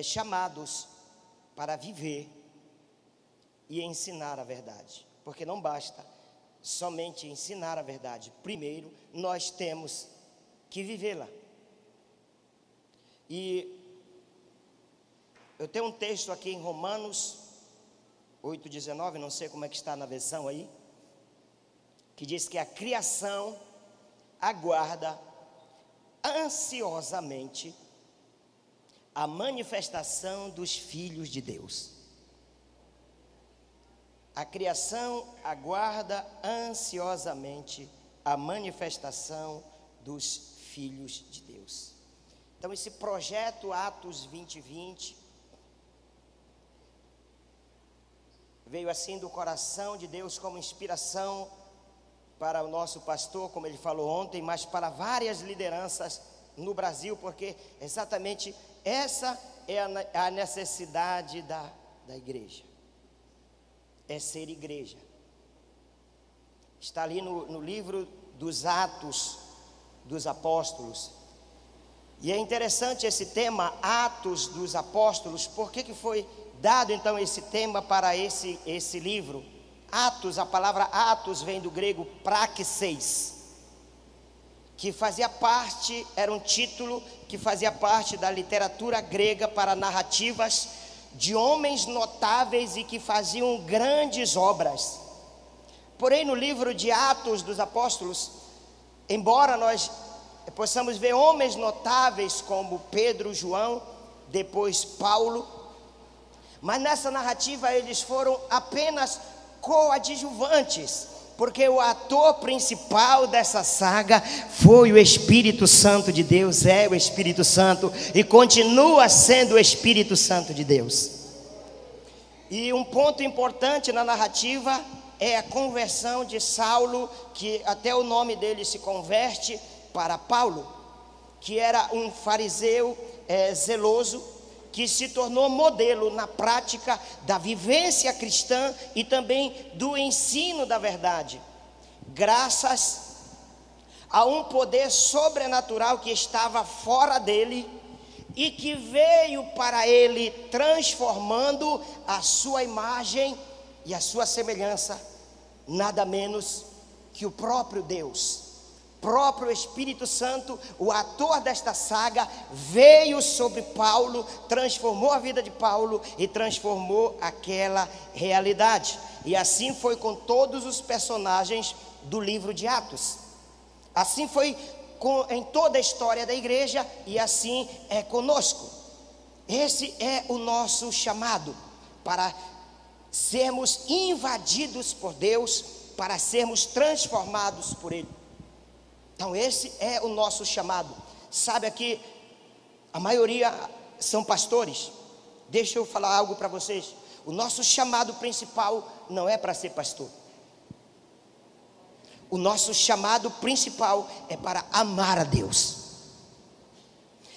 chamados para viver e ensinar a verdade, porque não basta somente ensinar a verdade, primeiro nós temos que vivê-la. E eu tenho um texto aqui em Romanos 8,19, não sei como é que está na versão aí, que diz que a criação aguarda ansiosamente a manifestação dos filhos de Deus. A criação aguarda ansiosamente a manifestação dos filhos de Deus. Então esse projeto Atos 2020 veio assim do coração de Deus como inspiração para o nosso pastor, como ele falou ontem, mas para várias lideranças no Brasil, porque exatamente essa é a necessidade da igreja, é ser igreja. Está ali no livro dos Atos dos Apóstolos, e é interessante esse tema, Atos dos Apóstolos. Por que foi dado então esse tema para esse livro? Atos, a palavra Atos vem do grego praxeis, que fazia parte, era um título que fazia parte da literatura grega para narrativas de homens notáveis e que faziam grandes obras. Porém, no livro de Atos dos Apóstolos, embora nós possamos ver homens notáveis como Pedro, João, depois Paulo, mas nessa narrativa eles foram apenas coadjuvantes, porque o ator principal dessa saga foi o Espírito Santo de Deus, é o Espírito Santo e continua sendo o Espírito Santo de Deus. E um ponto importante na narrativa é a conversão de Saulo, que até o nome dele se converte para Paulo, que era um fariseu zeloso, que se tornou modelo na prática da vivência cristã e também do ensino da verdade, graças a um poder sobrenatural que estava fora dele e que veio para ele transformando a sua imagem e a sua semelhança, nada menos que o próprio Deus. Próprio Espírito Santo, o ator desta saga, veio sobre Paulo, transformou a vida de Paulo e transformou aquela realidade. E assim foi com todos os personagens do livro de Atos. Assim foi em toda a história da igreja e assim é conosco. Esse é o nosso chamado, para sermos invadidos por Deus, para sermos transformados por Ele. Então esse é o nosso chamado. Sabe, aqui a maioria são pastores. Deixa eu falar algo para vocês. O nosso chamado principal não é para ser pastor. O nosso chamado principal é para amar a Deus,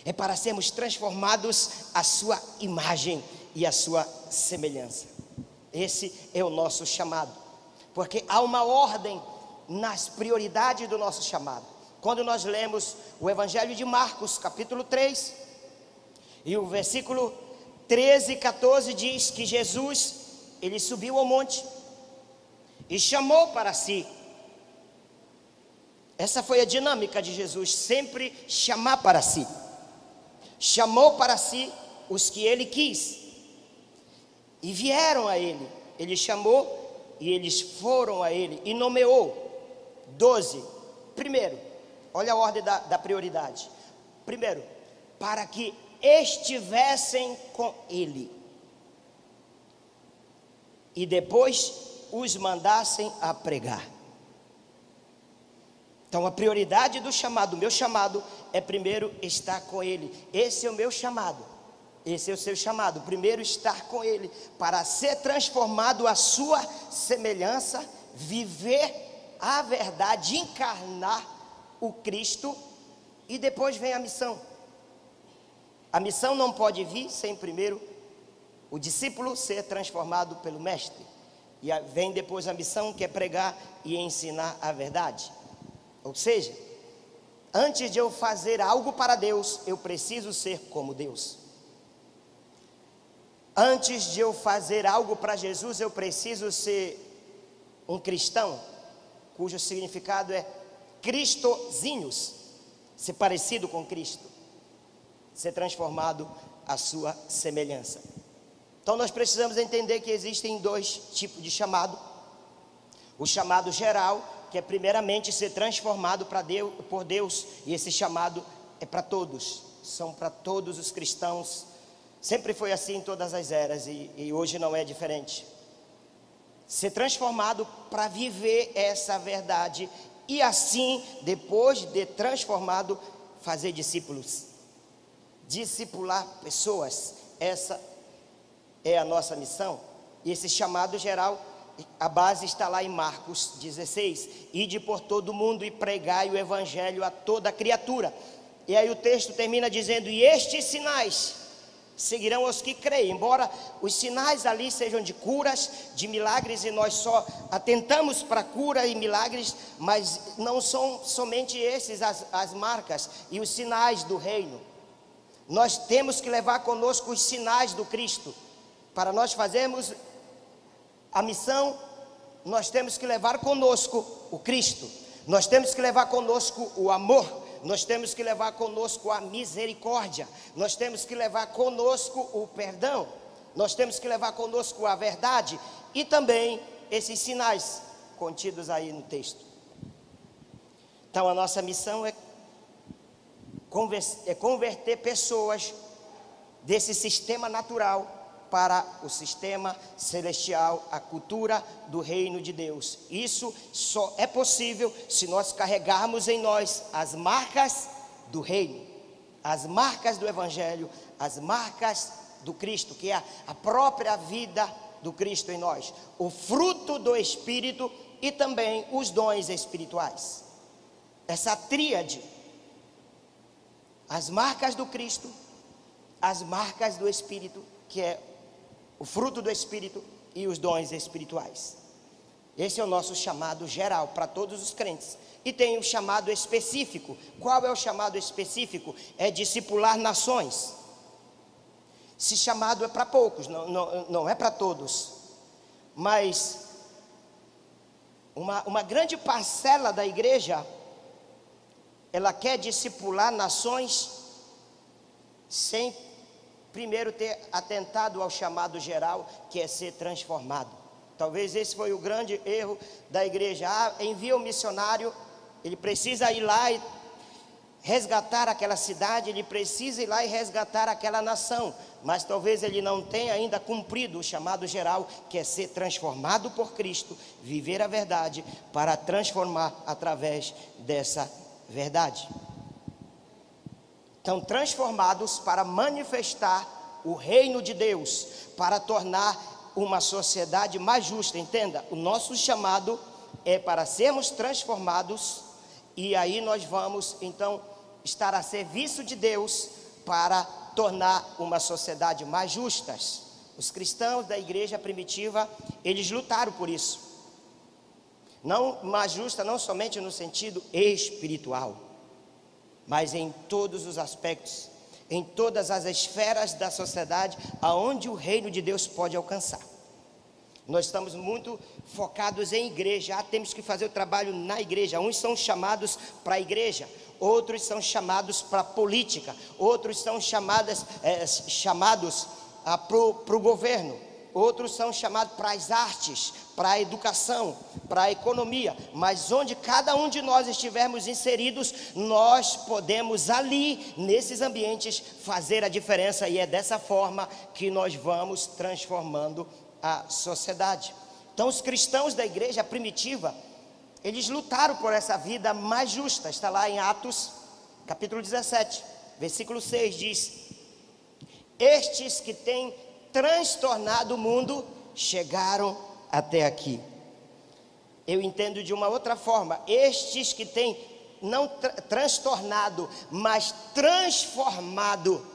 é para sermos transformados à sua imagem e à sua semelhança. Esse é o nosso chamado, porque há uma ordem nas prioridades do nosso chamado. Quando nós lemos o Evangelho de Marcos, capítulo 3, e o versículo 13 e 14 diz que Jesus, ele subiu ao monte e chamou para si. Essa foi a dinâmica de Jesus, sempre chamar para si. Chamou para si os que ele quis e vieram a ele. Ele chamou e eles foram a ele e nomeou 12. Primeiro, olha a ordem da prioridade. Primeiro, para que estivessem com ele e depois os mandassem a pregar. Então a prioridade do chamado, o meu chamado é primeiro estar com ele. Esse é o meu chamado, esse é o seu chamado. Primeiro estar com ele, para ser transformado à sua semelhança, viver a verdade, encarnar o Cristo, e depois vem a missão. A missão não pode vir sem primeiro o discípulo ser transformado pelo mestre, e vem depois a missão, que é pregar e ensinar a verdade. Ou seja, antes de eu fazer algo para Deus, eu preciso ser como Deus. Antes de eu fazer algo para Jesus, eu preciso ser um cristão, cujo significado é cristozinhos, ser parecido com Cristo, ser transformado à sua semelhança. Então nós precisamos entender que existem dois tipos de chamado. O chamado geral, que é primeiramente ser transformado por Deus, e esse chamado é para todos, são para todos os cristãos. Sempre foi assim em todas as eras e hoje não é diferente. Ser transformado para viver essa verdade e assim, depois de transformado, fazer discípulos, discipular pessoas. Essa é a nossa missão. E esse chamado geral, a base está lá em Marcos 16: ide por todo mundo e pregai o evangelho a toda criatura. E aí o texto termina dizendo: e estes sinais seguirão os que creem. Embora os sinais ali sejam de curas, de milagres, e nós só atentamos para cura e milagres, mas não são somente esses as marcas e os sinais do reino. Nós temos que levar conosco os sinais do Cristo. Para nós fazermos a missão, nós temos que levar conosco o Cristo, nós temos que levar conosco o amor, nós temos que levar conosco a misericórdia, nós temos que levar conosco o perdão, nós temos que levar conosco a verdade e também esses sinais contidos aí no texto. Então a nossa missão é converter pessoas desse sistema natural para o sistema celestial, a cultura do reino de Deus. Isso só é possível se nós carregarmos em nós as marcas do reino, as marcas do evangelho, as marcas do Cristo, que é a própria vida do Cristo em nós, o fruto do Espírito e também os dons espirituais. Essa tríade, as marcas do Cristo, as marcas do Espírito, que é o fruto do Espírito, e os dons espirituais. Esse é o nosso chamado geral para todos os crentes. E tem o chamado específico. Qual é o chamado específico? É discipular nações. Esse chamado é para poucos, não é para todos. Mas uma grande parcela da igreja, ela quer discipular nações sem primeiro ter atentado ao chamado geral, que é ser transformado. Talvez esse foi o grande erro da igreja. Envia o missionário, ele precisa ir lá e resgatar aquela cidade, ele precisa ir lá e resgatar aquela nação, mas talvez ele não tenha ainda cumprido o chamado geral, que é ser transformado por Cristo, viver a verdade para transformar através dessa verdade. Então, transformados para manifestar o reino de Deus, para tornar uma sociedade mais justa. Entenda, o nosso chamado é para sermos transformados, e aí nós vamos então estar a serviço de Deus para tornar uma sociedade mais justa. Os cristãos da igreja primitiva, eles lutaram por isso. Não mais justa, não somente no sentido espiritual, mas em todos os aspectos, em todas as esferas da sociedade, aonde o reino de Deus pode alcançar. Nós estamos muito focados em igreja. Temos que fazer o trabalho na igreja. Uns são chamados para a igreja, outros são chamados para a política, outros são chamados para o governo, outros são chamados para as artes, para a educação, para a economia. Mas onde cada um de nós estivermos inseridos, nós podemos ali, nesses ambientes, fazer a diferença. E é dessa forma que nós vamos transformando a sociedade. Então os cristãos da igreja primitiva, eles lutaram por essa vida mais justa. Está lá em Atos, capítulo 17, versículo 6, diz: estes que têm transtornado o mundo, chegaram até aqui. Eu entendo de uma outra forma: estes que têm não transtornado, mas transformado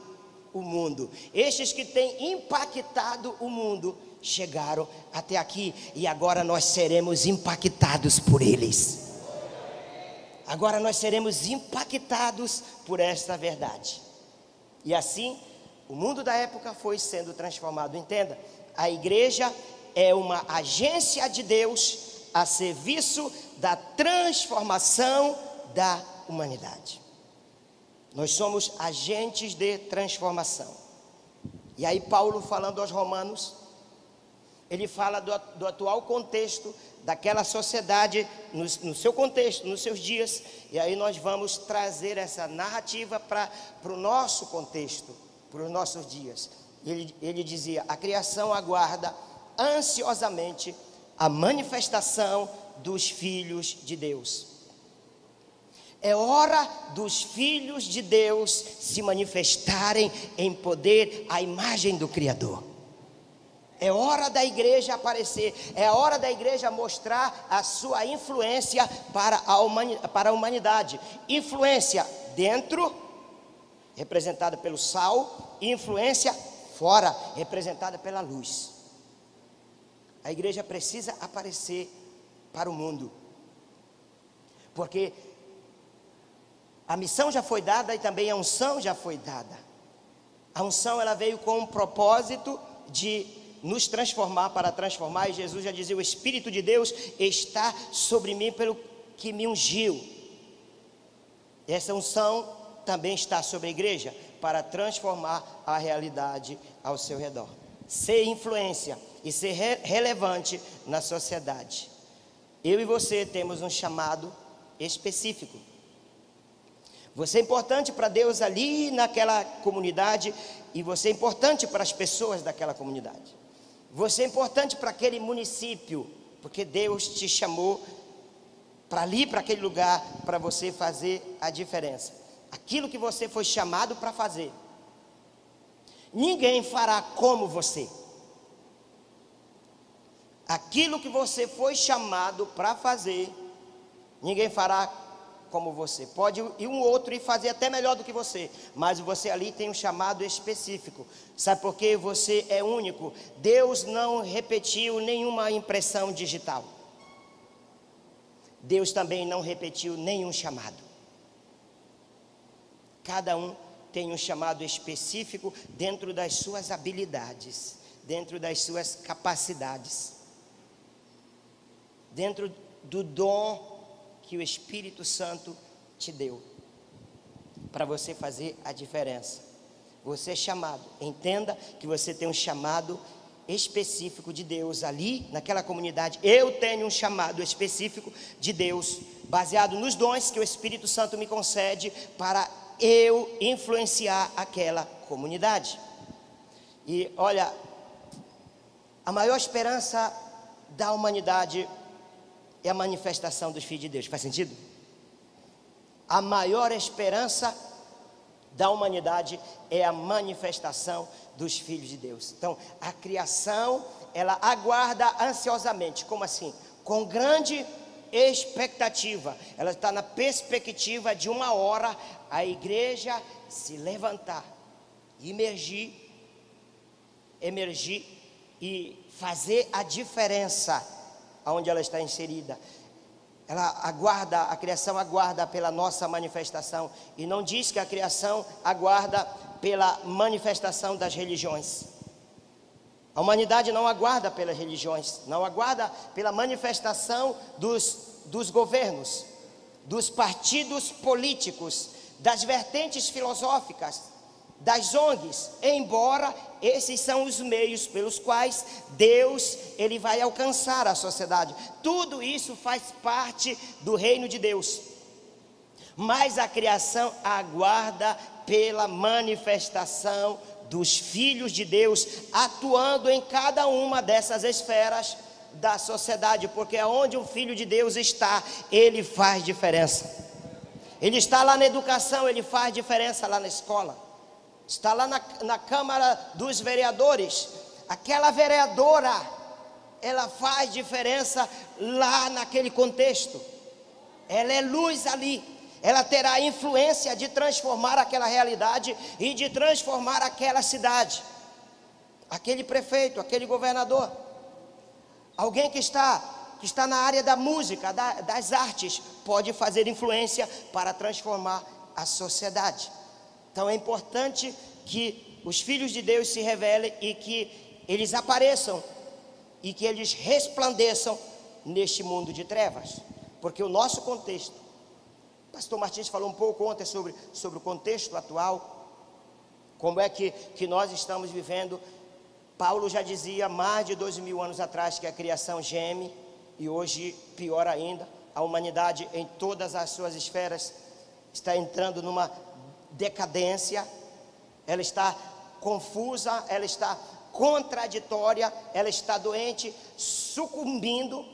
o mundo, estes que têm impactado o mundo, chegaram até aqui, e agora nós seremos impactados por eles. Agora nós seremos impactados por esta verdade. E assim O mundo da época foi sendo transformado. Entenda, a igreja é uma agência de Deus a serviço da transformação da humanidade. Nós somos agentes de transformação. E aí Paulo, falando aos Romanos, ele fala do atual contexto daquela sociedade, no seu contexto, nos seus dias. E aí nós vamos trazer essa narrativa para o nosso contexto, para os nossos dias. Ele dizia: a criação aguarda ansiosamente a manifestação dos filhos de Deus. É hora dos filhos de Deus se manifestarem em poder à imagem do Criador. É hora da igreja aparecer, é a hora da igreja mostrar a sua influência para a humanidade. Influência dentro, representada pelo sal, e influência fora, representada pela luz. A igreja precisa aparecer para o mundo, porque a missão já foi dada e também a unção já foi dada. A unção, ela veio com um propósito de nos transformar, para transformar. E Jesus já dizia: o Espírito de Deus está sobre mim pelo que me ungiu. Essa unção também está sobre a igreja, para transformar a realidade ao seu redor, ser influência e ser relevante na sociedade. Eu e você temos um chamado específico. Você é importante para Deus ali naquela comunidade, e você é importante para as pessoas daquela comunidade. Você é importante para aquele município, porque Deus te chamou para ali, para aquele lugar, para você fazer a diferença. Aquilo que você foi chamado para fazer, ninguém fará como você. Aquilo que você foi chamado para fazer, ninguém fará como você. Pode ir um outro e fazer até melhor do que você, mas você ali tem um chamado específico. Sabe por quê? Você é único. Deus não repetiu nenhuma impressão digital. Deus também não repetiu nenhum chamado. Cada um tem um chamado específico dentro das suas habilidades, dentro das suas capacidades, dentro do dom que o Espírito Santo te deu, para você fazer a diferença. Você é chamado. Entenda que você tem um chamado específico de Deus ali naquela comunidade. Eu tenho um chamado específico de Deus, baseado nos dons que o Espírito Santo me concede, para eu influenciar aquela comunidade. E olha, a maior esperança da humanidade é a manifestação dos filhos de Deus. Faz sentido? A maior esperança da humanidade é a manifestação dos filhos de Deus. Então, a criação, ela aguarda ansiosamente. Como assim? Com grande expectativa. Ela está na perspectiva de uma hora a igreja se levantar, emergir e fazer a diferença aonde ela está inserida. Ela aguarda, a criação aguarda pela nossa manifestação, e não diz que a criação aguarda pela manifestação das religiões. A humanidade não aguarda pelas religiões, não aguarda pela manifestação dos governos, dos partidos políticos, das vertentes filosóficas, das ONGs, embora esses são os meios pelos quais Deus, ele vai alcançar a sociedade. Tudo isso faz parte do reino de Deus. Mas a criação aguarda pela manifestação dos filhos de Deus, atuando em cada uma dessas esferas da sociedade, porque aonde um filho de Deus está, ele faz diferença. Ele está lá na educação, ele faz diferença lá na escola. Está lá na Câmara dos Vereadores, aquela vereadora, ela faz diferença lá naquele contexto. Ela é luz ali, ela terá influência de transformar aquela realidade e de transformar aquela cidade, aquele prefeito, aquele governador. Alguém que está na área da música, das artes, pode fazer influência para transformar a sociedade. Então é importante que os filhos de Deus se revelem e que eles apareçam e que eles resplandeçam neste mundo de trevas. Porque o nosso contexto, o pastor Martins falou um pouco ontem sobre o contexto atual, como é que nós estamos vivendo. Paulo já dizia mais de 2000 anos atrás que a criação geme, e hoje, pior ainda, a humanidade em todas as suas esferas está entrando numa decadência, ela está confusa, ela está contraditória, ela está doente, sucumbindo,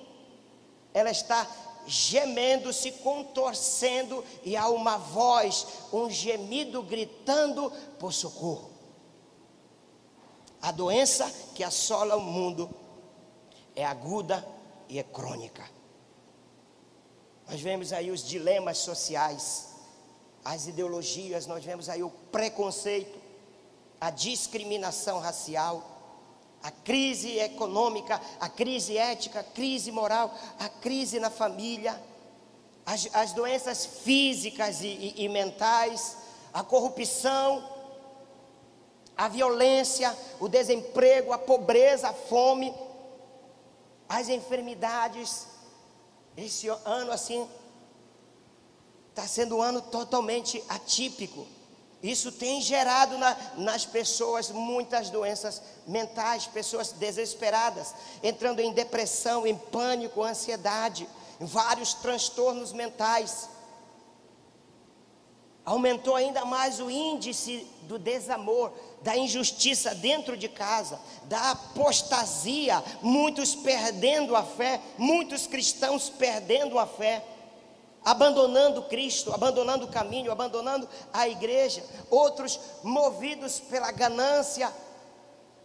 ela está gemendo, se contorcendo, e há uma voz, um gemido gritando por socorro. A doença que assola o mundo é aguda e é crônica. Nós vemos aí os dilemas sociais, as ideologias, nós vemos aí o preconceito, a discriminação racial, a crise econômica, a crise ética, a crise moral, a crise na família, as doenças físicas e mentais, a corrupção, a violência, o desemprego, a pobreza, a fome, as enfermidades. Esse ano assim está sendo um ano totalmente atípico. Isso tem gerado nas pessoas muitas doenças mentais, pessoas desesperadas, entrando em depressão, em pânico, ansiedade, em vários transtornos mentais. Aumentou ainda mais o índice do desamor, da injustiça dentro de casa, da apostasia, muitos perdendo a fé, muitos cristãos perdendo a fé, abandonando Cristo, abandonando o caminho, abandonando a igreja, outros movidos pela ganância,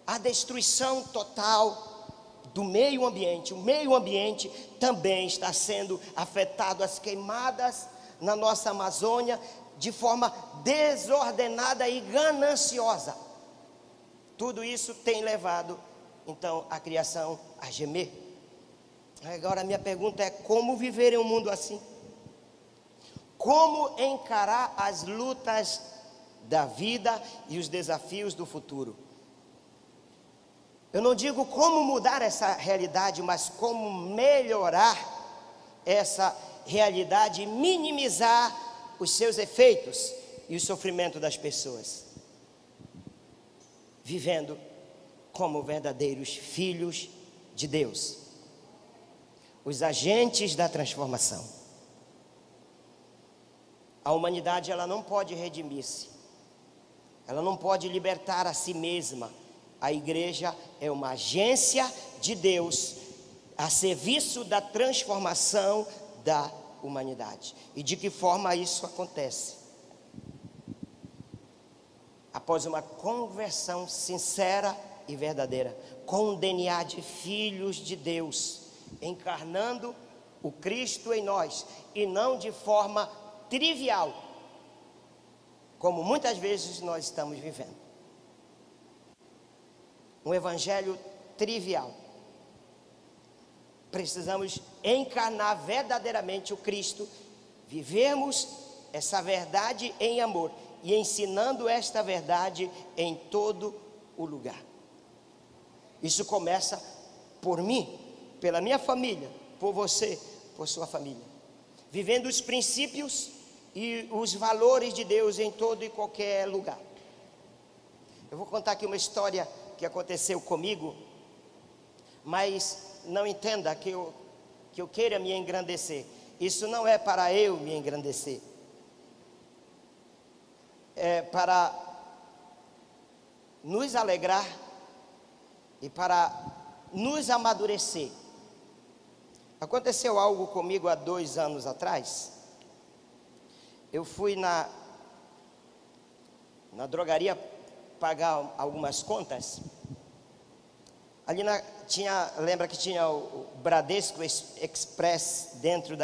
a destruição total do meio ambiente. O meio ambiente também está sendo afetado, as queimadas na nossa Amazônia, de forma desordenada e gananciosa. Tudo isso tem levado, então, a criação a gemer. Agora a minha pergunta é: como viver em um mundo assim? Como encarar as lutas da vida e os desafios do futuro? Eu não digo como mudar essa realidade, mas como melhorar essa realidade e minimizar os seus efeitos e o sofrimento das pessoas, vivendo como verdadeiros filhos de Deus, os agentes da transformação. A humanidade, ela não pode redimir-se, ela não pode libertar a si mesma. A igreja é uma agência de Deus a serviço da transformação da humanidade. E de que forma isso acontece? Após uma conversão sincera e verdadeira, com um DNA de filhos de Deus, encarnando o Cristo em nós, e não de forma trivial, como muitas vezes nós estamos vivendo. Um evangelho trivial. Precisamos encarnar verdadeiramente o Cristo, vivermos essa verdade em amor e ensinando esta verdade em todo o lugar. Isso começa por mim, pela minha família, por você, por sua família, vivendo os princípios e os valores de Deus em todo e qualquer lugar. Eu vou contar aqui uma história que aconteceu comigo, mas não entenda que eu queira me engrandecer. Isso não é para eu me engrandecer, é para nos alegrar e para nos amadurecer. Aconteceu algo comigo há 2 anos atrás. Eu fui na drogaria pagar algumas contas. Ali lembra que tinha o Bradesco Express dentro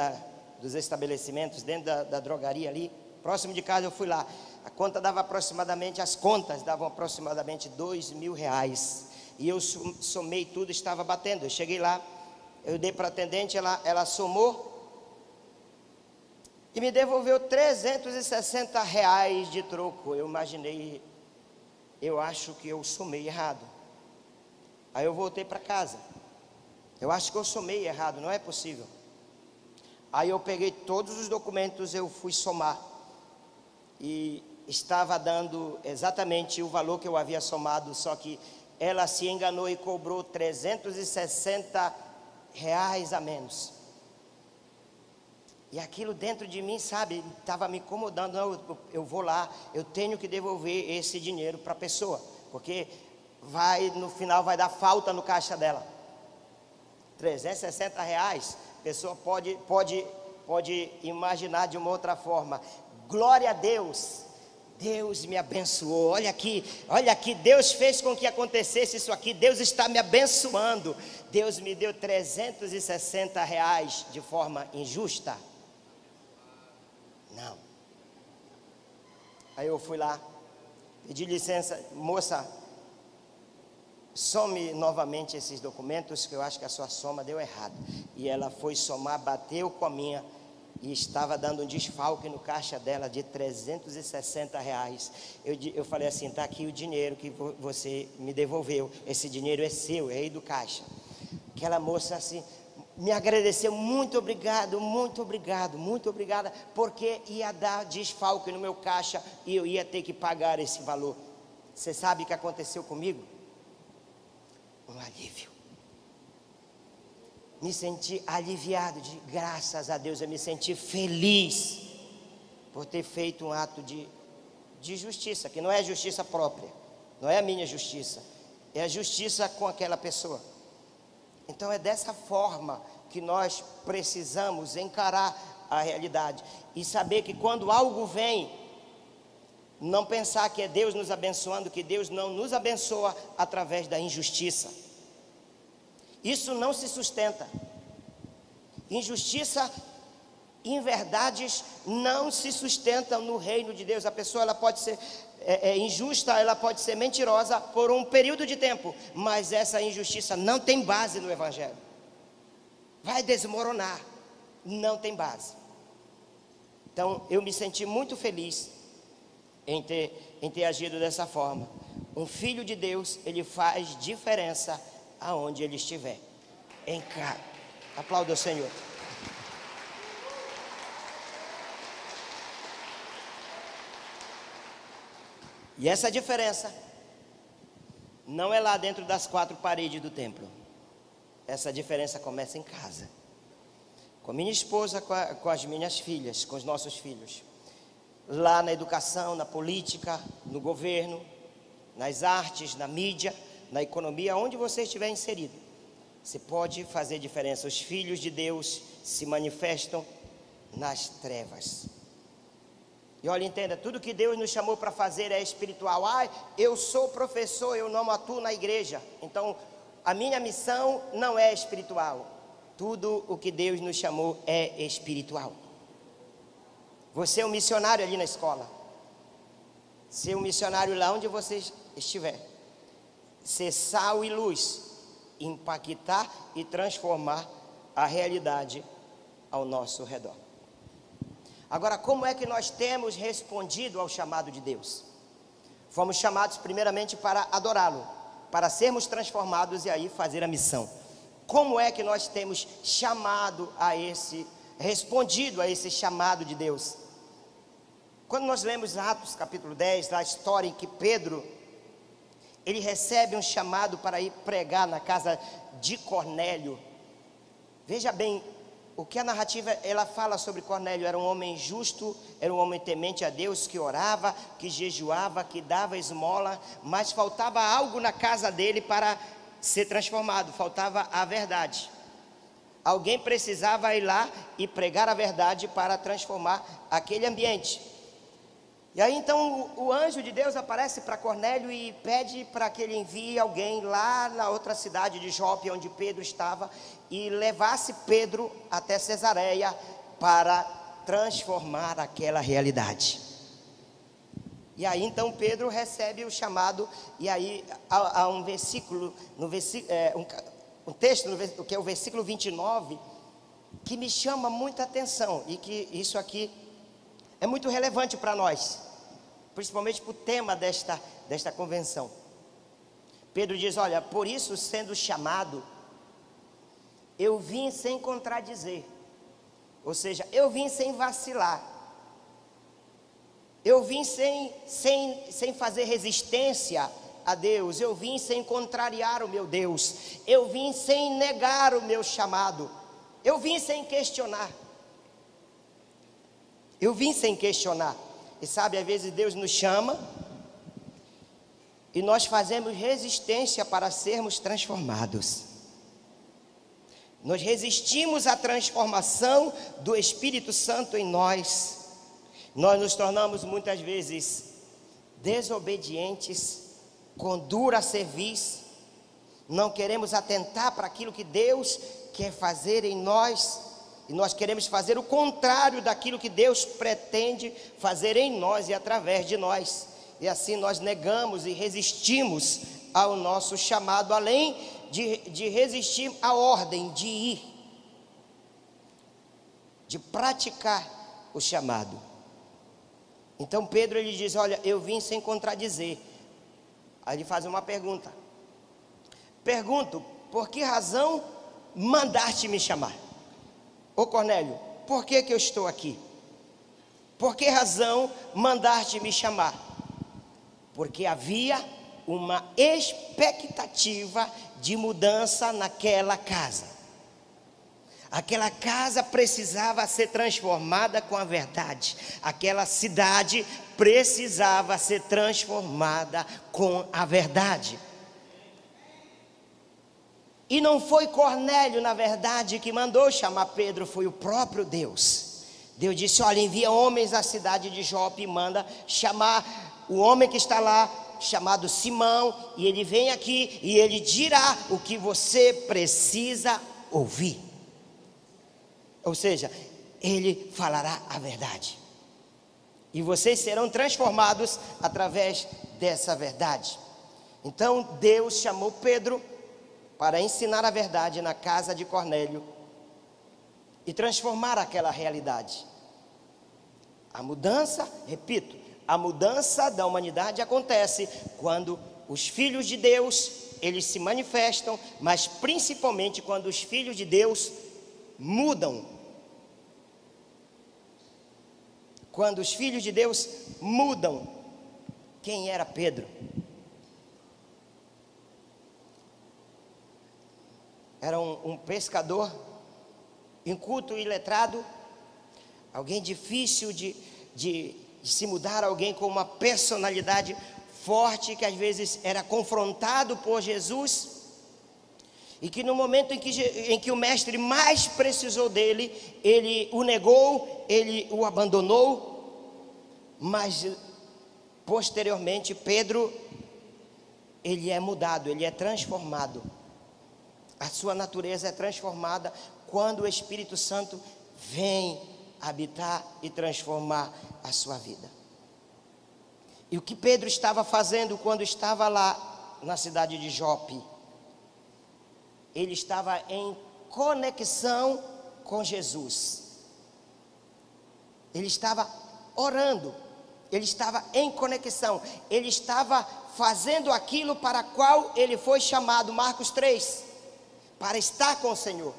dos estabelecimentos, dentro da drogaria ali, próximo de casa. Eu fui lá, a conta dava aproximadamente, as contas davam aproximadamente R$2.000, e eu somei tudo, estava batendo. Eu cheguei lá, eu dei para a atendente, ela somou e me devolveu R$360 de troco. Eu imaginei eu acho que eu somei errado. Aí eu voltei para casa. Eu acho que eu somei errado, não é possível. Aí eu peguei todos os documentos, eu fui somar. E estava dando exatamente o valor que eu havia somado, só que ela se enganou e cobrou R$360 a menos. E aquilo dentro de mim, sabe, estava me incomodando. Não, eu vou lá, eu tenho que devolver esse dinheiro para a pessoa, porque no final vai dar falta no caixa dela. R$360, a pessoa pode imaginar de uma outra forma. Glória a Deus, Deus me abençoou. Olha aqui, Deus fez com que acontecesse isso aqui. Deus está me abençoando. Deus me deu R$360 de forma injusta? Não. Aí eu fui lá, pedi licença, moça, some novamente esses documentos, que eu acho que a sua soma deu errado. E ela foi somar, bateu com a minha, e estava dando um desfalque no caixa dela de R$360. Eu falei assim: está aqui o dinheiro que você me devolveu, esse dinheiro é seu, é aí do caixa. Aquela moça assim me agradeceu: muito obrigado, muito obrigado, muito obrigada, porque ia dar desfalque no meu caixa e eu ia ter que pagar esse valor. Você sabe o que aconteceu comigo? Um alívio. Me senti aliviado, graças a Deus, eu me senti feliz por ter feito um ato de justiça, que não é justiça própria, não é a minha justiça, é a justiça com aquela pessoa. Então é dessa forma que nós precisamos encarar a realidade e saber que quando algo vem, não pensar que é Deus nos abençoando, que Deus não nos abençoa através da injustiça. Isso não se sustenta. Injustiça, inverdades não se sustentam no reino de Deus. A pessoa ela pode ser injusta, ela pode ser mentirosa por um período de tempo, mas essa injustiça não tem base no Evangelho. Vai desmoronar, não tem base. Então eu me senti muito feliz em ter agido dessa forma. Um filho de Deus, ele faz diferença aonde ele estiver. Em casa. Aplauda o Senhor. E essa diferença não é lá dentro das 4 paredes do templo. Essa diferença começa em casa. Com a minha esposa, com as minhas filhas, com os nossos filhos. Lá na educação, na política, no governo, nas artes, na mídia, na economia, onde você estiver inserido, você pode fazer diferença. Os filhos de Deus se manifestam nas trevas. E olha, entenda, tudo que Deus nos chamou para fazer é espiritual. Eu sou professor, eu não atuo na igreja, então a minha missão não é espiritual. Tudo o que Deus nos chamou é espiritual. Você é um missionário ali na escola. Ser um missionário lá onde você estiver. Ser sal e luz. Impactar e transformar a realidade ao nosso redor. Agora, como é que nós temos respondido ao chamado de Deus? Fomos chamados primeiramente para adorá-lo, para sermos transformados e aí fazer a missão. Como é que nós temos respondido a esse chamado de Deus? Quando nós lemos Atos capítulo 10, a história em que Pedro, ele recebe um chamado para ir pregar na casa de Cornélio. Veja bem, o que a narrativa ela fala sobre Cornélio: era um homem justo, era um homem temente a Deus, que orava, que jejuava, que dava esmola, mas faltava algo na casa dele para ser transformado, faltava a verdade. Alguém precisava ir lá e pregar a verdade para transformar aquele ambiente. E aí então o anjo de Deus aparece para Cornélio e pede para que ele envie alguém lá na outra cidade de Jope, onde Pedro estava, e levasse Pedro até Cesareia para transformar aquela realidade. E aí então Pedro recebe o chamado, e aí há um versículo, um texto, que é o versículo 29, que me chama muita atenção, e que isso aqui é muito relevante para nós. principalmente para o tema desta convenção. Pedro diz: olha, por isso, sendo chamado, eu vim sem contradizer, ou seja, eu vim sem vacilar, eu vim sem fazer resistência a Deus, eu vim sem contrariar o meu Deus, eu vim sem negar o meu chamado, eu vim sem questionar. Eu vim sem questionar. E sabe, às vezes Deus nos chama e nós fazemos resistência para sermos transformados. Nós resistimos à transformação do Espírito Santo em nós. Nós nos tornamos muitas vezes desobedientes, com dura cerviz. Não queremos atentar para aquilo que Deus quer fazer em nós. E nós queremos fazer o contrário daquilo que Deus pretende fazer em nós e através de nós. E assim nós negamos e resistimos ao nosso chamado, além de resistir à ordem de ir, de praticar o chamado. Então Pedro, ele diz: olha, eu vim sem contradizer. Aí ele faz uma pergunta. Pergunto: por que razão mandaste me chamar? Ô Cornélio, por que eu estou aqui? Por que razão mandaste me chamar? Porque havia uma expectativa de mudança naquela casa. Aquela casa precisava ser transformada com a verdade. Aquela cidade precisava ser transformada com a verdade. E não foi Cornélio, na verdade, que mandou chamar Pedro, foi o próprio Deus. Deus disse: olha, envia homens à cidade de Jope e manda chamar o homem que está lá, chamado Simão, e ele vem aqui e ele dirá o que você precisa ouvir. Ou seja, ele falará a verdade. E vocês serão transformados através dessa verdade. Então Deus chamou Pedro para ensinar a verdade na casa de Cornélio e transformar aquela realidade. A mudança, repito, a mudança da humanidade acontece quando os filhos de Deus, eles se manifestam, mas principalmente quando os filhos de Deus mudam. Quando os filhos de Deus mudam. Quem era Pedro? Era um pescador, inculto e iletrado, alguém difícil de se mudar, alguém com uma personalidade forte, que às vezes era confrontado por Jesus, e que no momento em que o mestre mais precisou dele, ele o negou, ele o abandonou. Mas posteriormente Pedro, ele é mudado, ele é transformado. A sua natureza é transformada quando o Espírito Santo vem habitar e transformar a sua vida. E o que Pedro estava fazendo quando estava lá na cidade de Jope? Ele estava em conexão com Jesus. Ele estava orando. Ele estava em conexão. Ele estava fazendo aquilo para qual ele foi chamado, Marcos 3, para estar com o Senhor.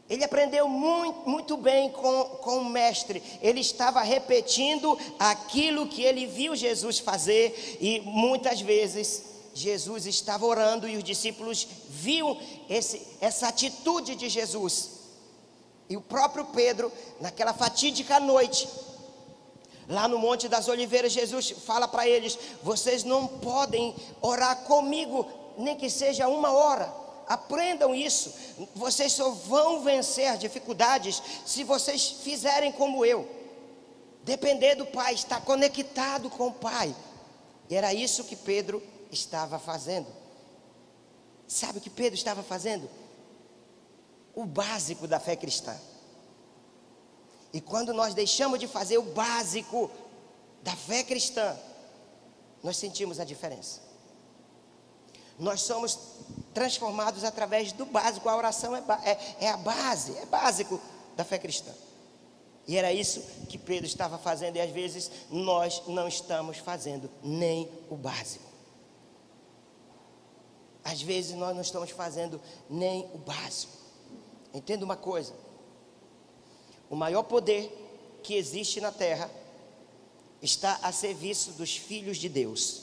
Ele aprendeu muito bem com o mestre. Ele estava repetindo aquilo que ele viu Jesus fazer. E muitas vezes Jesus estava orando e os discípulos viam essa atitude de Jesus. E o próprio Pedro, naquela fatídica noite, lá no Monte das Oliveiras, Jesus fala para eles: vocês não podem orar comigo, nem que seja 1 hora. Aprendam isso. Vocês só vão vencer dificuldades se vocês fizerem como eu. Depender do Pai, estar conectado com o Pai. E era isso que Pedro estava fazendo. Sabe o que Pedro estava fazendo? O básico da fé cristã. E quando nós deixamos de fazer o básico da fé cristã, nós sentimos a diferença. Nós somos transformados através do básico. A oração é a base, é básico da fé cristã. E era isso que Pedro estava fazendo, e às vezes nós não estamos fazendo nem o básico. Às vezes nós não estamos fazendo nem o básico. Entenda uma coisa: o maior poder que existe na terra está a serviço dos filhos de Deus.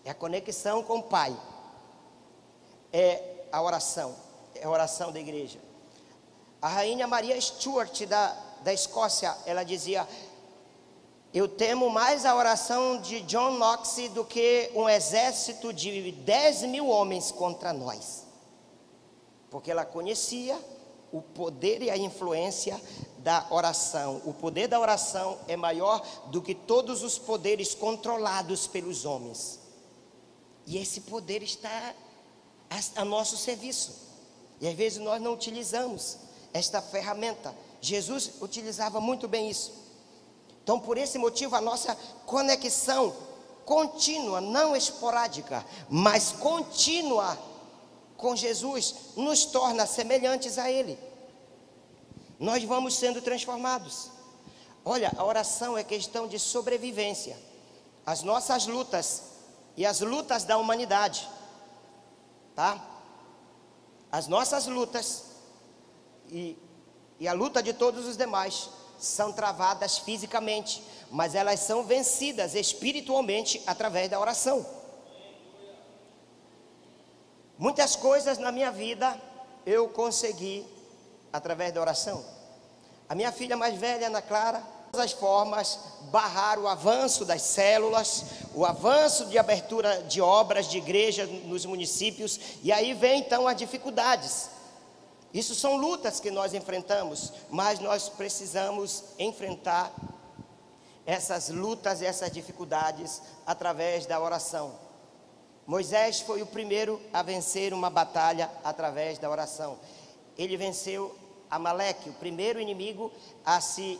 É a conexão com o Pai, é a oração da igreja. A rainha Maria Stuart da Escócia, ela dizia: eu temo mais a oração de John Knox do que um exército de 10.000 homens contra nós. Porque ela conhecia o poder e a influência da oração. O poder da oração é maior do que todos os poderes controlados pelos homens. E esse poder está a nosso serviço. E às vezes nós não utilizamos esta ferramenta. Jesus utilizava muito bem isso. Então, por esse motivo, a nossa conexão contínua, não esporádica, mas contínua com Jesus, nos torna semelhantes a Ele. Nós vamos sendo transformados. Olha, a oração é questão de sobrevivência. As nossas lutas e as lutas da humanidade, tá? As nossas lutas e a luta de todos os demais são travadas fisicamente, mas elas são vencidas espiritualmente através da oração. Muitas coisas na minha vida eu consegui através da oração. A minha filha mais velha, Ana Clara, todas as formas, barrar o avanço das células, o avanço de abertura de obras de igreja nos municípios, e aí vem então as dificuldades. Isso são lutas que nós enfrentamos, mas nós precisamos enfrentar essas lutas e essas dificuldades através da oração. Moisés foi o primeiro a vencer uma batalha através da oração. Ele venceu Amaleque, o primeiro inimigo a se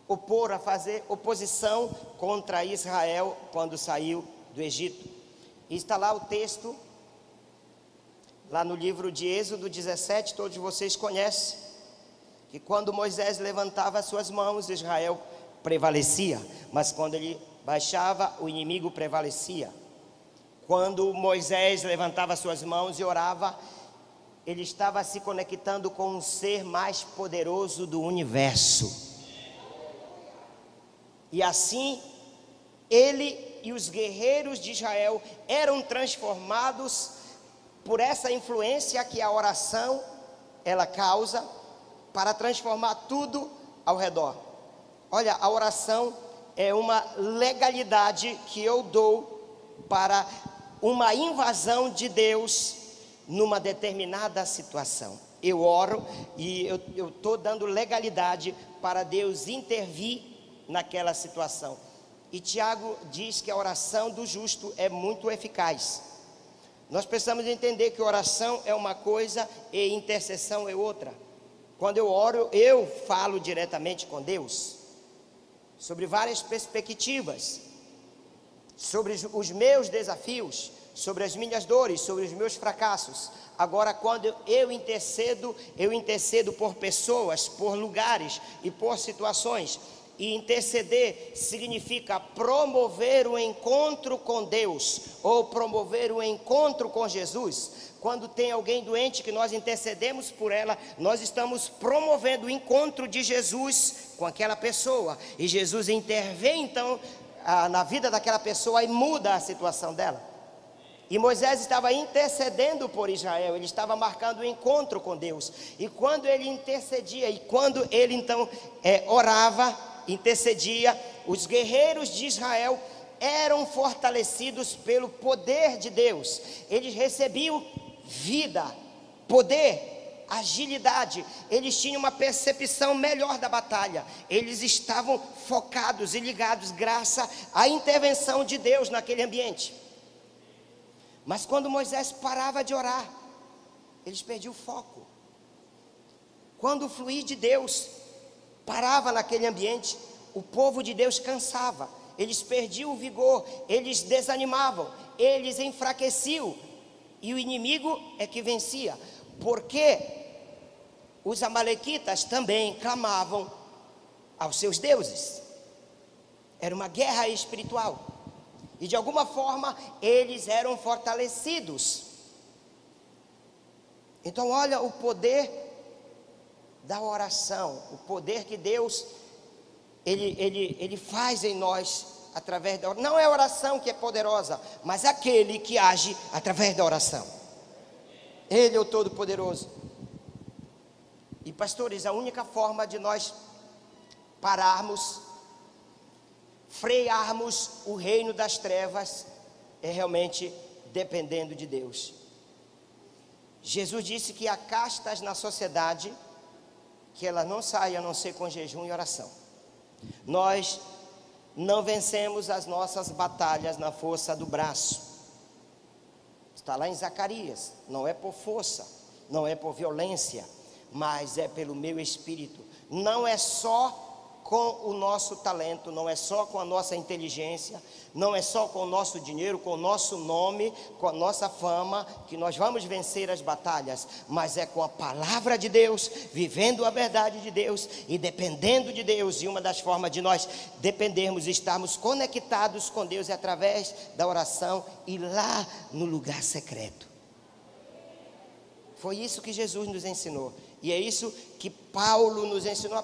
opor, a fazer oposição contra Israel quando saiu do Egito. E está lá o texto, lá no livro de Êxodo 17, todos vocês conhecem, que quando Moisés levantava as suas mãos, Israel prevalecia, mas quando ele baixava, o inimigo prevalecia. Quando Moisés levantava as suas mãos e orava, ele estava se conectando com um ser mais poderoso do universo. E assim, ele e os guerreiros de Israel eram transformados por essa influência que a oração ela causa para transformar tudo ao redor. Olha, a oração é uma legalidade que eu dou para uma invasão de Deus numa determinada situação. Eu oro e eu estou dando legalidade para Deus intervir naquela situação. E Tiago diz que a oração do justo é muito eficaz. Nós precisamos entender que oração é uma coisa e intercessão é outra. Quando eu oro, eu falo diretamente com Deus sobre várias perspectivas, sobre os meus desafios, sobre as minhas dores, sobre os meus fracassos. Agora, quando eu intercedo por pessoas, por lugares e por situações. E interceder significa promover o encontro com Deus, ou promover o encontro com Jesus. Quando tem alguém doente que nós intercedemos por ela, nós estamos promovendo o encontro de Jesus com aquela pessoa. E Jesus intervém então na vida daquela pessoa e muda a situação dela. E Moisés estava intercedendo por Israel, ele estava marcando o encontro com Deus. E quando ele intercedia, e quando ele então orava, intercedia, os guerreiros de Israel eram fortalecidos pelo poder de Deus. Eles recebiam vida, poder, agilidade. Eles tinham uma percepção melhor da batalha. Eles estavam focados e ligados graças à intervenção de Deus naquele ambiente. Mas quando Moisés parava de orar, eles perdiam o foco. Quando o fluir de Deus parava naquele ambiente, o povo de Deus cansava, eles perdiam o vigor, eles desanimavam, eles enfraqueciam, e o inimigo é que vencia, porque os amalequitas também clamavam aos seus deuses. Era uma guerra espiritual. E de alguma forma eles eram fortalecidos. Então olha o poder da oração, o poder que Deus ele faz em nós através da oração. Não é a oração que é poderosa, mas aquele que age através da oração. Ele é o Todo-Poderoso. E pastores, a única forma de nós pararmos, frearmos o reino das trevas é realmente dependendo de Deus. Jesus disse que há castas na sociedade que ela não sai a não ser com jejum e oração. Nós não vencemos as nossas batalhas na força do braço. Está lá em Zacarias. Não é por força, não é por violência, mas é pelo meu espírito. Não é só com o nosso talento, não é só com a nossa inteligência, não é só com o nosso dinheiro, com o nosso nome, com a nossa fama, que nós vamos vencer as batalhas, mas é com a palavra de Deus, vivendo a verdade de Deus e dependendo de Deus. E uma das formas de nós dependermos e estarmos conectados com Deus é através da oração e lá no lugar secreto. Foi isso que Jesus nos ensinou, e é isso que Paulo nos ensinou.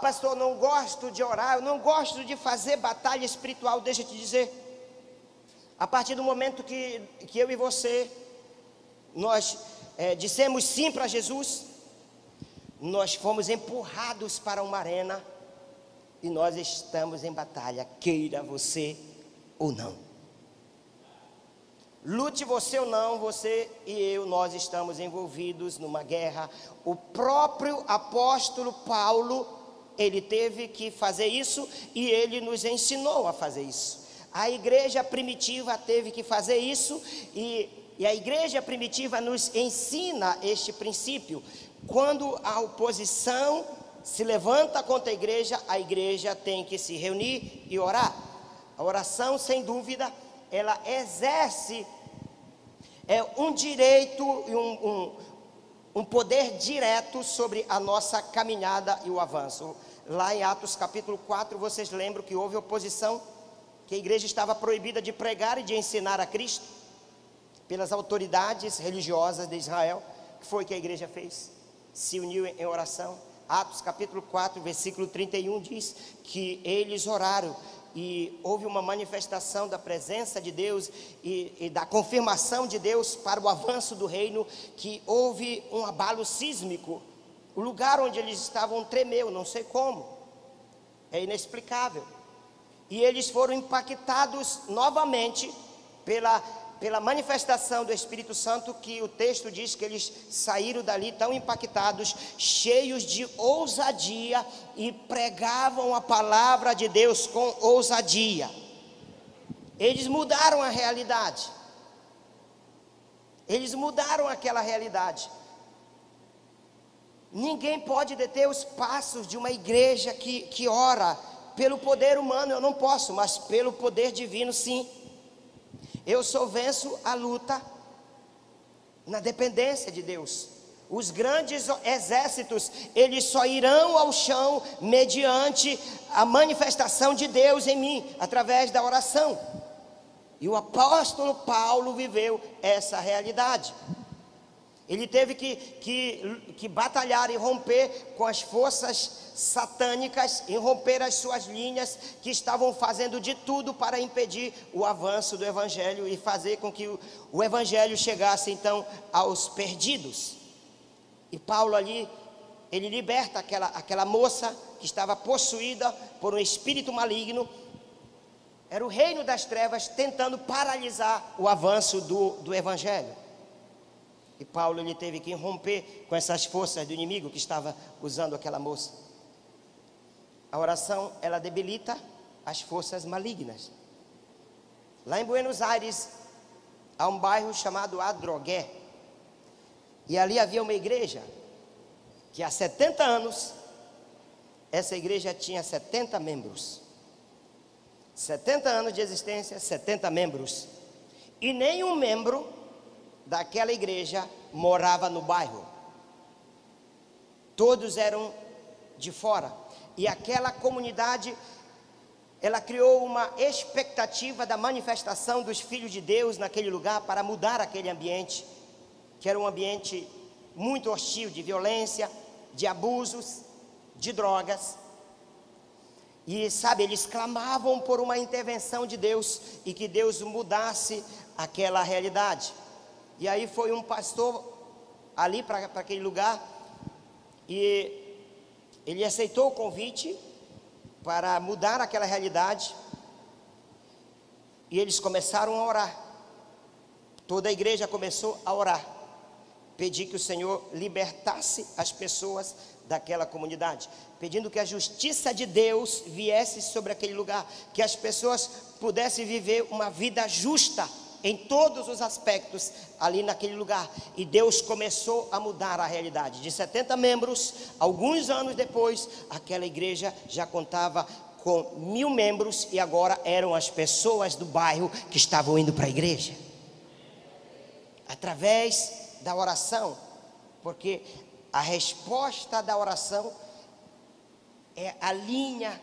Pastor, eu não gosto de orar, eu não gosto de fazer batalha espiritual. Deixa eu te dizer, a partir do momento que eu e você, nós dissemos sim para Jesus, nós fomos empurrados para uma arena, e nós estamos em batalha, queira você ou não. Lute você ou não, você e eu, nós estamos envolvidos numa guerra. O próprio apóstolo Paulo, ele teve que fazer isso e ele nos ensinou a fazer isso. A igreja primitiva teve que fazer isso e a igreja primitiva nos ensina este princípio. Quando a oposição se levanta contra a igreja tem que se reunir e orar. A oração, sem dúvida, ela exerce um direito e um poder direto sobre a nossa caminhada e o avanço. Lá em Atos capítulo 4, vocês lembram que houve oposição, que a igreja estava proibida de pregar e de ensinar a Cristo, pelas autoridades religiosas de Israel. O que foi que a igreja fez? Se uniu em oração. Atos capítulo 4, versículo 31 diz que eles oraram, e houve uma manifestação da presença de Deus e da confirmação de Deus para o avanço do reino, que houve um abalo sísmico. O lugar onde eles estavam tremeu, não sei como, é inexplicável. E eles foram impactados novamente pela manifestação do Espírito Santo, que o texto diz que eles saíram dali tão impactados, cheios de ousadia, e pregavam a palavra de Deus com ousadia. Eles mudaram a realidade. Eles mudaram aquela realidade. Ninguém pode deter os passos de uma igreja que ora. Pelo poder humano eu não posso, mas pelo poder divino sim. Eu só venço a luta na dependência de Deus. Os grandes exércitos, eles só irão ao chão mediante a manifestação de Deus em mim, através da oração. E o apóstolo Paulo viveu essa realidade. Ele teve que batalhar e romper com as forças satânicas, e romper as suas linhas, que estavam fazendo de tudo para impedir o avanço do evangelho e fazer com que o evangelho chegasse então aos perdidos. E Paulo ali, ele liberta aquela moça que estava possuída por um espírito maligno. Era o reino das trevas tentando paralisar o avanço do evangelho. E Paulo, ele teve que romper com essas forças do inimigo que estava usando aquela moça. A oração, ela debilita as forças malignas. Lá em Buenos Aires, há um bairro chamado Adrogué, e ali havia uma igreja, que há 70 anos, essa igreja tinha 70 membros. 70 anos de existência, 70 membros. E nenhum membro daquela igreja morava no bairro. Todos eram de fora. E aquela comunidade, ela criou uma expectativa da manifestação dos filhos de Deus naquele lugar para mudar aquele ambiente, que era um ambiente muito hostil, de violência, de abusos, de drogas. E sabe, eles clamavam por uma intervenção de Deus e que Deus mudasse aquela realidade. E aí foi um pastor ali para aquele lugar e ele aceitou o convite para mudar aquela realidade. E eles começaram a orar. Toda a igreja começou a orar, pedir que o Senhor libertasse as pessoas daquela comunidade, pedindo que a justiça de Deus viesse sobre aquele lugar, que as pessoas pudessem viver uma vida justa em todos os aspectos ali naquele lugar. E Deus começou a mudar a realidade. De 70 membros, alguns anos depois, aquela igreja já contava com 1000 membros e agora eram as pessoas do bairro que estavam indo para a igreja, através da oração, porque a resposta da oração é a linha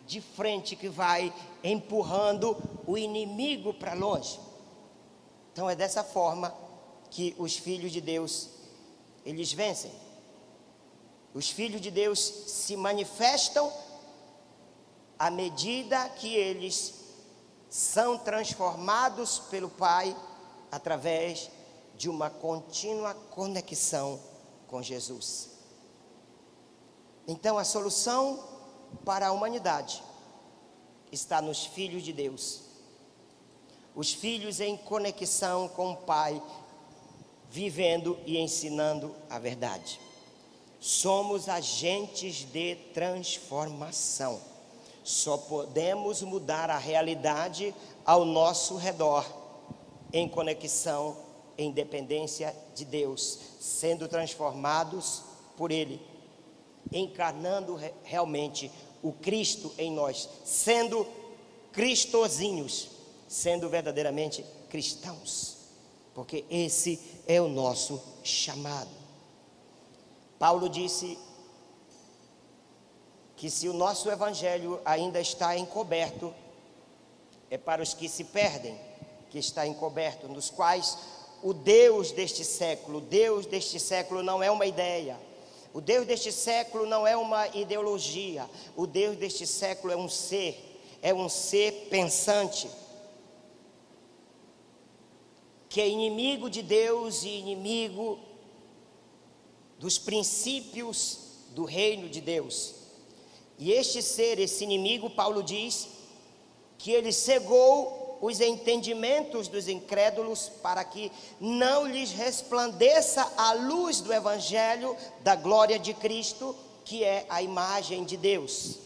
de frente que vai empurrando o inimigo para longe. Então é dessa forma que os filhos de Deus, eles vencem. Os filhos de Deus se manifestam à medida que eles são transformados pelo Pai através de uma contínua conexão com Jesus. Então a solução para a humanidade está nos filhos de Deus. Os filhos em conexão com o Pai, vivendo e ensinando a verdade. Somos agentes de transformação. Só podemos mudar a realidade ao nosso redor em conexão, em dependência de Deus, sendo transformados por Ele, encarnando realmente o Cristo em nós, sendo cristozinhos, sendo verdadeiramente cristãos, porque esse é o nosso chamado. Paulo disse que se o nosso evangelho ainda está encoberto, é para os que se perdem que está encoberto, nos quais o Deus deste século não é uma ideia, o Deus deste século não é uma ideologia, o Deus deste século é um ser pensante, que é inimigo de Deus e inimigo dos princípios do reino de Deus. E esse inimigo, Paulo diz, que ele cegou os entendimentos dos incrédulos para que não lhes resplandeça a luz do evangelho da glória de Cristo, que é a imagem de Deus.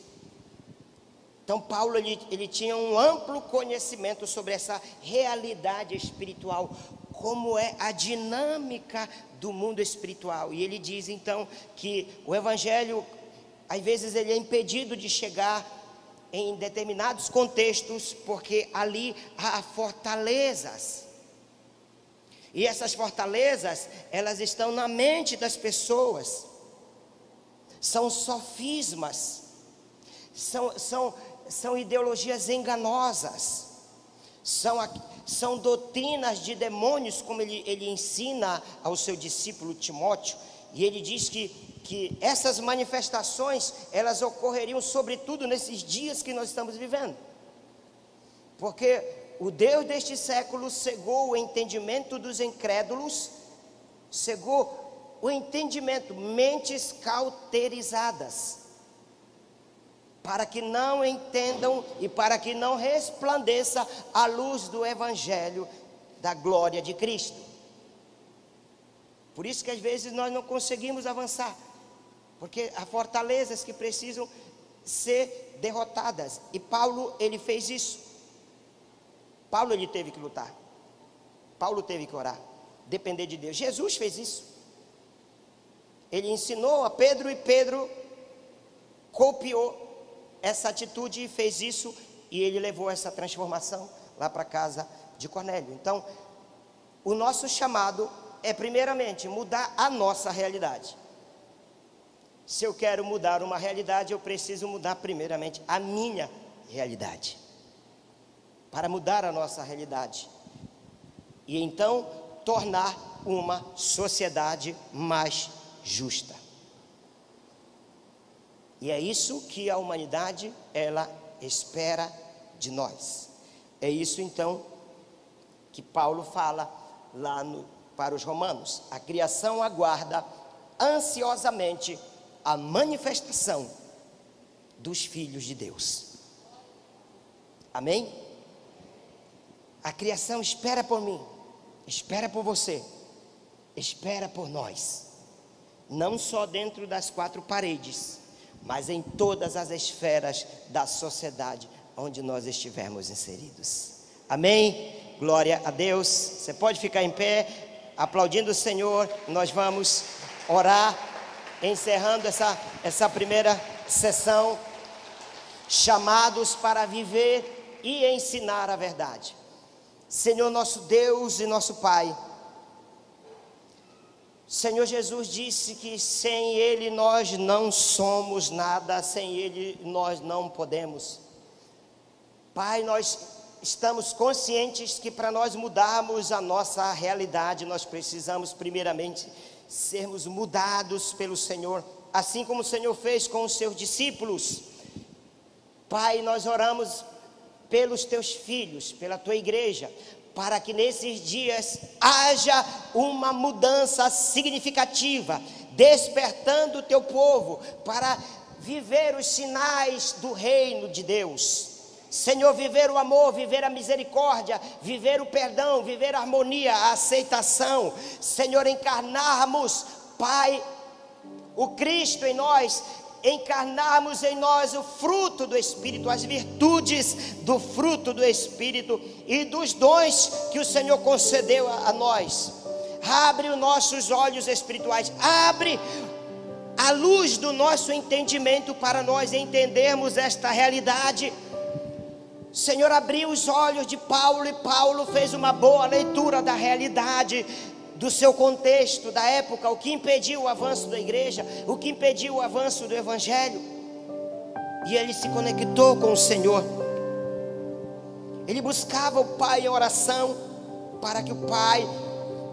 Então Paulo ele tinha um amplo conhecimento sobre essa realidade espiritual, como é a dinâmica do mundo espiritual. E ele diz então que o evangelho, às vezes ele é impedido de chegar em determinados contextos, porque ali há fortalezas. E essas fortalezas, elas estão na mente das pessoas. São sofismas, são ideologias enganosas, são doutrinas de demônios, como ele ensina ao seu discípulo Timóteo. E ele diz que essas manifestações, elas ocorreriam sobretudo nesses dias que nós estamos vivendo, porque o Deus deste século cegou o entendimento dos incrédulos, cegou o entendimento, mentes cauterizadas, para que não entendam e para que não resplandeça a luz do evangelho da glória de Cristo. Por isso que às vezes nós não conseguimos avançar, porque há fortalezas que precisam ser derrotadas. E Paulo, ele fez isso. Paulo, ele teve que lutar. Paulo teve que orar, depender de Deus. Jesus fez isso. Ele ensinou a Pedro e Pedro copiou essa atitude e fez isso. E ele levou essa transformação lá para a casa de Cornélio. Então, o nosso chamado é primeiramente mudar a nossa realidade. Se eu quero mudar uma realidade, eu preciso mudar primeiramente a minha realidade. Para mudar a nossa realidade. E então tornar uma sociedade mais justa. E é isso que a humanidade, ela espera de nós. É isso então que Paulo fala lá para os romanos. A criação aguarda ansiosamente a manifestação dos filhos de Deus. Amém? A criação espera por mim, espera por você, espera por nós. Não só dentro das quatro paredes, mas em todas as esferas da sociedade onde nós estivermos inseridos. Amém? Glória a Deus. Você pode ficar em pé, aplaudindo o Senhor. Nós vamos orar, encerrando essa primeira sessão, chamados para viver e ensinar a verdade. Senhor nosso Deus e nosso Pai, Senhor Jesus disse que sem Ele nós não somos nada, sem Ele nós não podemos. Pai, nós estamos conscientes que para nós mudarmos a nossa realidade, nós precisamos primeiramente sermos mudados pelo Senhor, assim como o Senhor fez com os seus discípulos. Pai, nós oramos pelos teus filhos, pela tua igreja, para que nesses dias haja uma mudança significativa, despertando o teu povo para viver os sinais do reino de Deus. Senhor, viver o amor, viver a misericórdia, viver o perdão, viver a harmonia, a aceitação. Senhor, encarnarmos, Pai, o Cristo em nós, encarnarmos em nós o fruto do Espírito, as virtudes do fruto do Espírito e dos dons que o Senhor concedeu a nós. Abre os nossos olhos espirituais, abre a luz do nosso entendimento para nós entendermos esta realidade. Senhor, abriu os olhos de Paulo, e Paulo fez uma boa leitura da realidade, do seu contexto, da época, o que impediu o avanço da igreja, o que impediu o avanço do evangelho. E ele se conectou com o Senhor. Ele buscava o Pai em oração, para que o Pai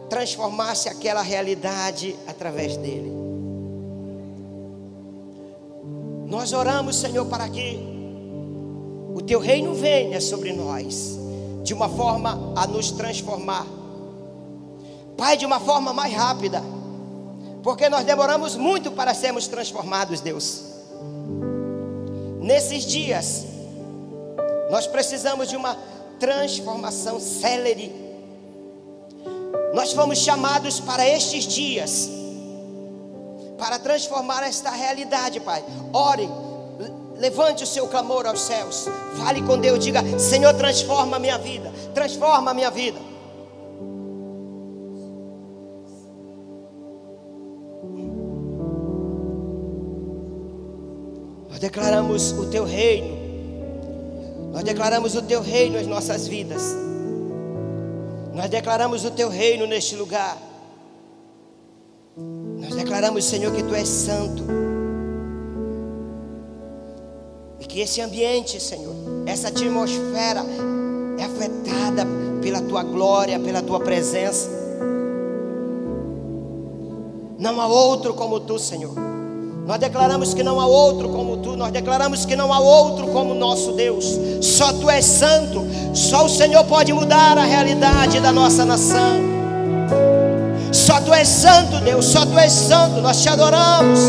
transformasse aquela realidade através dele. Nós oramos, Senhor, para que o teu reino venha sobre nós, de uma forma a nos transformar, Pai, de uma forma mais rápida, porque nós demoramos muito para sermos transformados, Deus. Nesses dias, nós precisamos de uma transformação célere. Nós fomos chamados para estes dias, para transformar esta realidade, Pai. Ore, levante o seu clamor aos céus, fale com Deus, diga: Senhor, transforma a minha vida, transforma a minha vida. Nós declaramos o teu reino, nós declaramos o teu reino em nossas vidas, nós declaramos o teu reino neste lugar, nós declaramos, Senhor, que tu és santo, e que esse ambiente, Senhor, essa atmosfera é afetada pela tua glória, pela tua presença. Não há outro como tu, Senhor. Nós declaramos que não há outro como tu. Nós declaramos que não há outro como nosso Deus. Só tu és santo. Só o Senhor pode mudar a realidade da nossa nação. Só tu és santo, Deus. Só tu és santo. Nós te adoramos.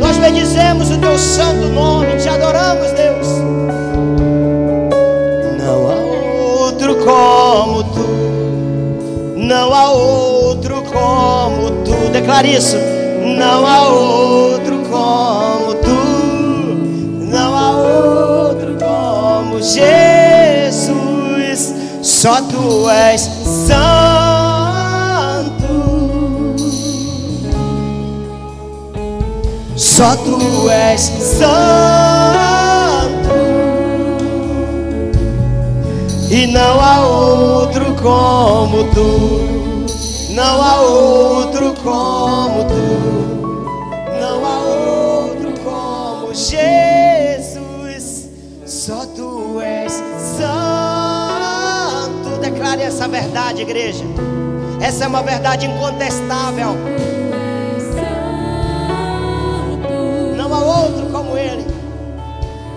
Nós bendizemos o teu santo nome. Te adoramos, Deus. Não há outro como tu. Não há outro como tu. Declare isso. Não há outro como tu, não há outro como Jesus, só tu és santo, só tu és santo, e não há outro como tu, não há outro como tu. Guardem essa verdade, igreja. Essa é uma verdade incontestável. Não há outro como Ele,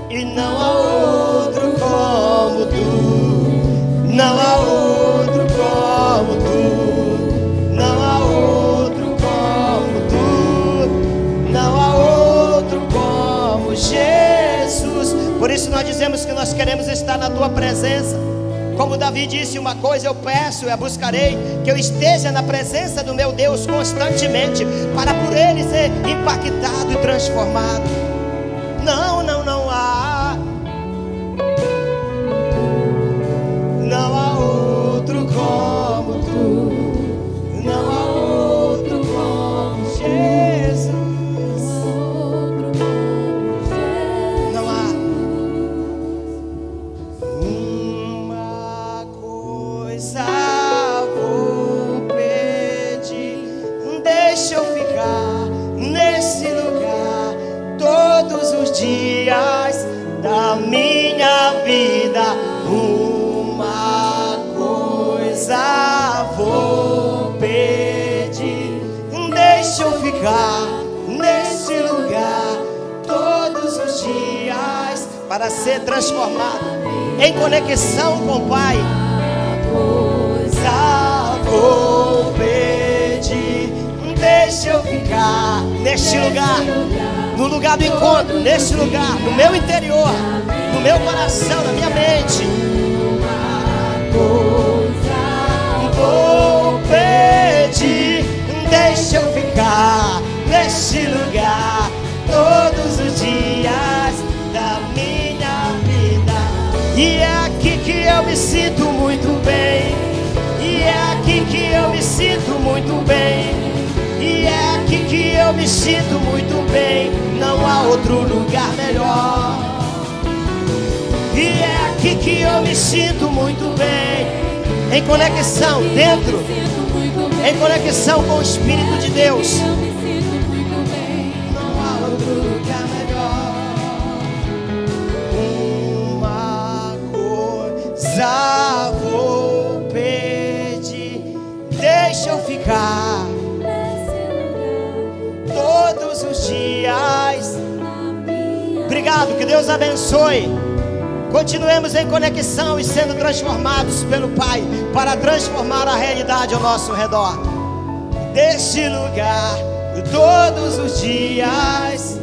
e não há outro como Tu. Não há outro como Tu. Não há outro como Tu. Não há outro como Jesus. Por isso nós dizemos que nós queremos estar na Tua presença. Como Davi disse, uma coisa eu peço e a buscarei, que eu esteja na presença do meu Deus constantemente, para por Ele ser impactado e transformado. Não há. Não há outro como Tu. Não há outro como Jesus. Não há. Uma coisa vou pedir, deixa eu ficar nesse lugar todos os dias da minha vida. Uma coisa vou pedir, deixa eu ficar nesse lugar todos os dias para ser transformado em conexão com o Pai. Coisa vou pedir, deixa eu ficar neste lugar, no lugar do encontro, neste lugar, no meu interior, no meu coração, na minha mente. Vou pedir, deixa eu ficar neste lugar todos os dias da minha vida. E é aqui que eu me sinto muito bem. E é aqui que eu me sinto muito bem. E é aqui que eu me sinto muito bem. Não há outro lugar melhor. E é aqui que eu me sinto muito bem. Em conexão dentro, em conexão com o Espírito de Deus. Não há outro lugar melhor. Uma coisa vou pedir, deixa eu ficar todos os dias. Obrigado, que Deus abençoe. Continuemos em conexão e sendo transformados pelo Pai, para transformar a realidade ao nosso redor. Deste lugar, todos os dias.